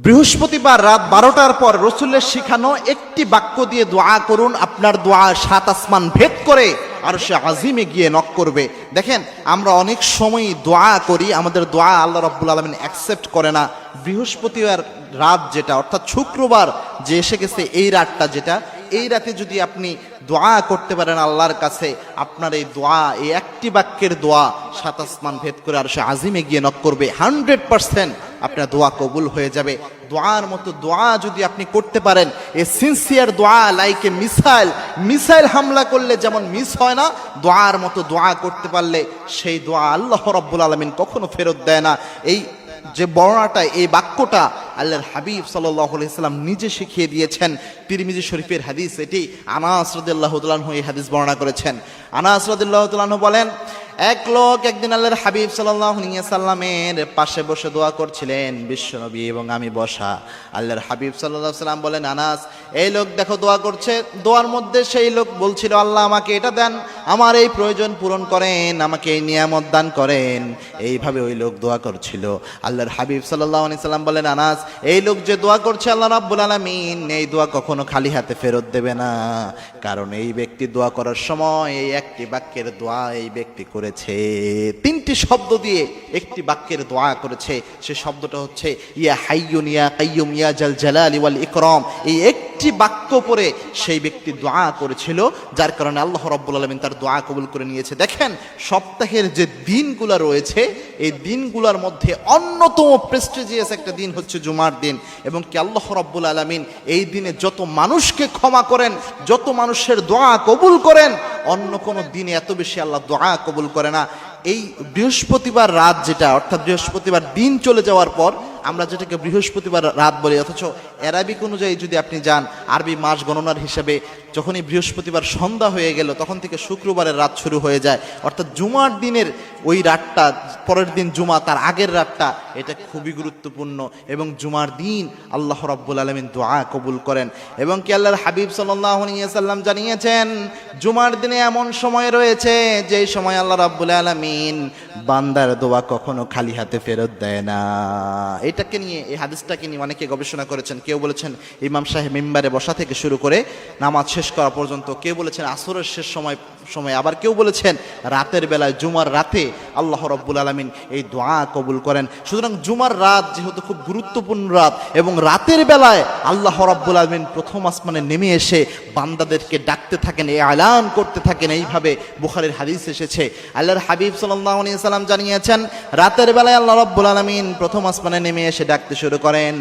বৃহস্পতিবার রাত 12টার পর রসুলের শিখানো একটি বাক্য দিয়ে দোয়া করুন। আপনার দোয়া 7 আসমান ভেদ করে আরশে আজিমে গিয়ে নক করবে। দেখেন, আমরা অনেক সময় দোয়া করি, আমাদের দোয়া আল্লাহ রাব্বুল আলামিন অ্যাকসেপ্ট করে না। বৃহস্পতিবার রাত যেটা, অর্থাৎ শুক্রবার যে এসে গেছে, এই রাতটা যেটা, এই রাতে যদি আপনি দোয়া করতে পারেন আল্লাহর কাছে, আপনার এই দোয়া, এই একটি বাক্যের দোয়া 7 আসমান ভেদ করে আরশে আজিমে গিয়ে নক করবে। 100% আপনার দোয়া কবুল হয়ে যাবে। দোয়ার মতো দোয়া যদি আপনি করতে পারেন, এ সিনসিয়ার দোয়া লাইক এ মিসাইল হামলা করলে যেমন মিস হয় না, দোয়ার মতো দোয়া করতে পারলে সেই দোয়া আল্লাহ রাব্বুল আলামিন কখনো ফেরত দেয় না। এই যে বর্ণনাটা, এই বাক্যটা আল্লাহর হাবিব সাল্লাল্লাহু আলাইহি সাল্লাম নিজে শিখিয়ে দিয়েছেন। তিরমিজি শরীফের হাদিস এটি। আনাস রাদিয়াল্লাহু তাআলা আনহু এই হাদিস বর্ণনা করেছেন। আনাস রাদিয়াল্লাহু তাআলা আনহু বলেন, এক লোক একদিন আল্লাহর হাবিব সাল্লাল্লাহু আলাইহি সাল্লামের পাশে বসে দোয়া করছিলেন, বিশ্বনবী এবং আমি বসা। আল্লাহর হাবিব সাল্লাল্লাহু আলাইহি সাল্লাম বলেন, আনাস, এই লোক দেখো দোয়া করছে। দোয়ার মধ্যে সেই লোক বলছিল, আল্লাহ আমাকে এটা দেন, আমার এই প্রয়োজন পূরণ করেন, আমাকে এই নিয়ামত দান করেন। এইভাবে ওই লোক দোয়া করছিল। আল্লাহর হাবিব সাল্লাল্লাহু আলাইহি সাল্লাম বলেন, আনাস, এই লোক যে দোয়া করছে, আল্লাহ রাব্বুল আলামিন এই দোয়া কখনো খালি হাতে ফেরত দেবে না। কারণ এই ব্যক্তি দোয়া করার সময় এই একটি বাক্যের দোয়া এই ব্যক্তি করেছে। 3টি শব্দ দিয়ে একটি বাক্যের দোয়া করেছে। সে শব্দটা হচ্ছে ইয়া হাইয়ুন ইয়া কাইয়ুম ইয়া জাল জালালি ওয়াল ইকরাম। এই একটি বাক্য পরে সেই ব্যক্তি দোয়া করেছিল, যার কারণে আল্লাহ রাব্বুল আলামিন তার দোয়া কবুল করে নিয়েছে। দেখেন, সপ্তাহের যে দিনগুলো রয়েছে, এই দিনগুলোর মধ্যে অন্যতম প্রেস্টিজিয়াস একটা দিন হচ্ছে জুমার দিন। এবং কি আল্লাহ রাব্বুল আলামিন এই দিনে যত মানুষকে ক্ষমা করেন, যত মানুষের দোয়া কবুল করেন, অন্য কোনো দিনে এত বেশি আল্লাহ দোয়া কবুল করে না। এই বৃহস্পতিবার রাত যেটা, অর্থাৎ বৃহস্পতিবার দিন চলে যাওয়ার পর আমরা যেটাকে বৃহস্পতিবার রাত বলি, অথচ অ্যারাবিক অনুযায়ী যদি আপনি যান, আরবি মাস গণনার হিসাবে যখনই বৃহস্পতিবার সন্ধ্যা হয়ে গেল, তখন থেকে শুক্রবারের রাত শুরু হয়ে যায়। অর্থাৎ জুমার দিনের ওই রাতটা, পরের দিন জুমা, তার আগের রাতটা, এটা খুবই গুরুত্বপূর্ণ। এবং জুমার দিন আল্লাহ রাব্বুল আলামিন দোয়া কবুল করেন। এবং কি আল্লাহর হাবিব সাল্লাল্লাহু আলাইহি সাল্লাম জানিয়েছেন, জুমার দিনে এমন সময় রয়েছে যেই সময় আল্লাহ রাব্বুল আলামিন বান্দার দোয়া কখনো খালি হাতে ফেরত দেয় না। এটাকে নিয়ে, এই হাদিসটাকে নিয়ে অনেকে গবেষণা করেছেন। কেউ বলেছেন ইমাম সাহেব মিম্বারে বসা থেকে শুরু করে নামাজ শেষ করা পর্যন্ত, কেউ বলেছেন আসরের শেষ সময়, আবার কেউ বলেছেন রাতের বেলায়, জুমার রাতে আল্লাহ রাব্বুল আলামিন এই দোয়া কবুল করেন। সুতরাং জুমার রাত যেহেতু খুব গুরুত্বপূর্ণ রাত, এবং রাতের বেলায় আল্লাহ রাব্বুল আলামিন প্রথম আসমানে নেমে এসে বান্দাদেরকে ডাকতে থাকেন, এলান করতে থাকেন। এইভাবে বুখারীর হাদিস এসেছে। আল্লাহর হাবিব সাল্লাল্লাহু আলাইহি সাল্লাম জানিয়েছেন, রাতের বেলায় আল্লাহ রাব্বুল আলামিন প্রথম আসমানে নেমে এসে ডাকতে শুরু করেন,